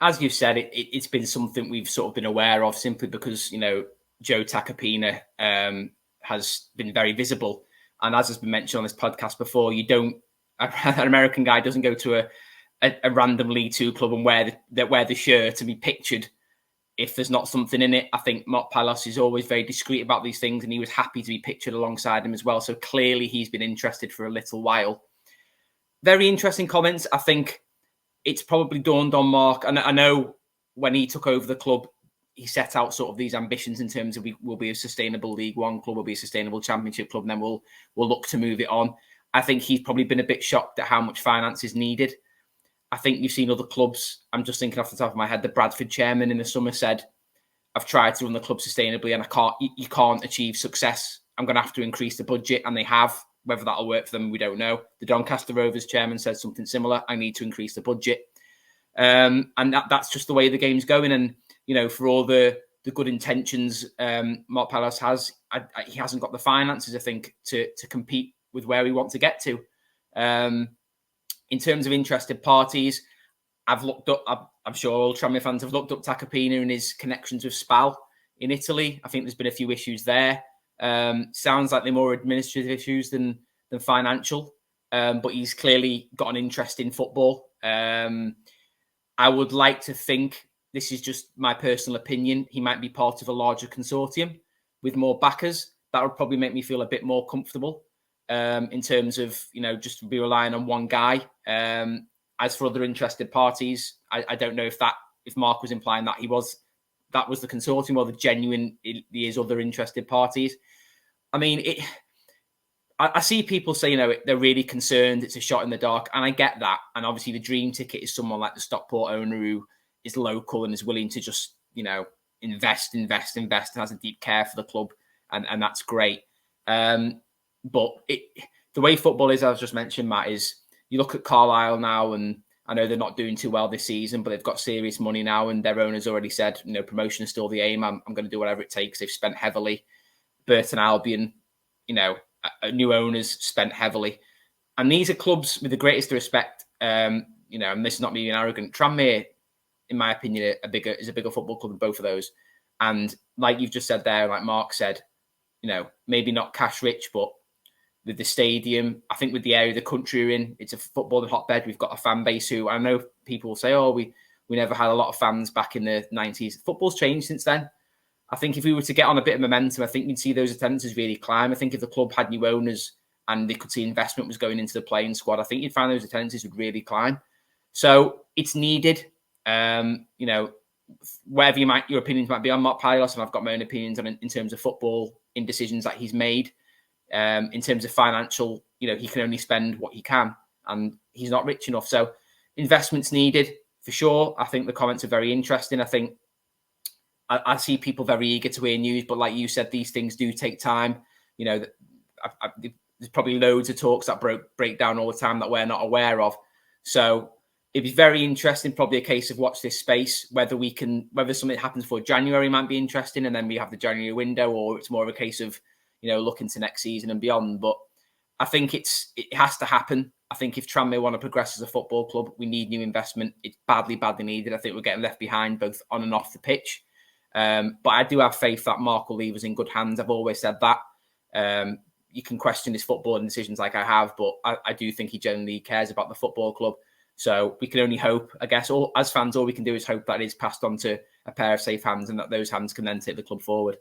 as you said, it's been something we've sort of been aware of simply because, Joe Takapina has been very visible. And as has been mentioned on this podcast before, an American guy doesn't go to a random League Two club and wear the shirt to be pictured if there's not something in it. I think Mart Palos is always very discreet about these things, and he was happy to be pictured alongside him as well. So clearly he's been interested for a little while. Very interesting comments. I think it's probably dawned on Mark, and I know when he took over the club, he set out sort of these ambitions in terms of we'll be a sustainable League One club, we'll be a sustainable Championship club, and then we'll look to move it on. I think he's probably been a bit shocked at how much finance is needed. I think you've seen other clubs. I'm just thinking off the top of my head, the Bradford chairman in the summer said, I've tried to run the club sustainably and you can't achieve success. I'm going to have to increase the budget, and they have. Whether that'll work for them, we don't know. The Doncaster Rovers chairman said something similar. I need to increase the budget. And that's just the way the game's going. And, for all the good intentions Mart Palos has, he hasn't got the finances, I think, to compete with where we want to get to. In terms of interested parties, I've looked up, I'm sure all Tranmere fans have looked up Takapina and his connections with Spal in Italy. I think there's been a few issues there. Sounds like they're more administrative issues than financial, but he's clearly got an interest in football. I would like to think, this is just my personal opinion, he might be part of a larger consortium with more backers. That would probably make me feel a bit more comfortable in terms of, just to be relying on one guy. As for other interested parties, I don't know if Mark was implying that that was the consortium or the genuine is other interested parties. I mean, I see people say, they're really concerned, it's a shot in the dark, and I get that. And obviously the dream ticket is someone like the Stockport owner who is local and is willing to just, invest and has a deep care for the club, and that's great. But the way football is, as I just mentioned, Matt, is you look at Carlisle now, and I know they're not doing too well this season, but they've got serious money now, and their owner's already said, promotion is still the aim. I'm going to do whatever it takes. They've spent heavily. Burton Albion, new owners spent heavily. And these are clubs with the greatest respect, and this is not me being arrogant. Tranmere, in my opinion, is a bigger football club than both of those. And like you've just said there, like Mark said, maybe not cash rich, but with the stadium, I think with the area of the country we're in, it's a footballing hotbed. We've got a fan base who, I know people will say, we never had a lot of fans back in the 90s. Football's changed since then. I think if we were to get on a bit of momentum, I think you'd see those attendances really climb. I think if the club had new owners and they could see investment was going into the playing squad, I think you'd find those attendances would really climb. So it's needed. Wherever your opinions might be on Mart Palos, and I've got my own opinions on in terms of football indecisions that he's made. In terms of financial, he can only spend what he can, and he's not rich enough. So investment's needed for sure. I think the comments are very interesting. I think I see people very eager to hear news, but like you said, these things do take time. There's probably loads of talks that break down all the time that we're not aware of. So it'd be very interesting, probably a case of watch this space, whether something happens before January might be interesting, and then we have the January window, or it's more of a case of, looking to next season and beyond. But I think it has to happen. I think if Tranmere want to progress as a football club, we need new investment. It's badly needed. I think we're getting left behind both on and off the pitch. But I do have faith that Mark will leave us in good hands. I've always said that. You can question his footballing decisions like I have, but I do think he genuinely cares about the football club. So we can only hope, I guess, as fans, all we can do is hope that it is passed on to a pair of safe hands and that those hands can then take the club forward.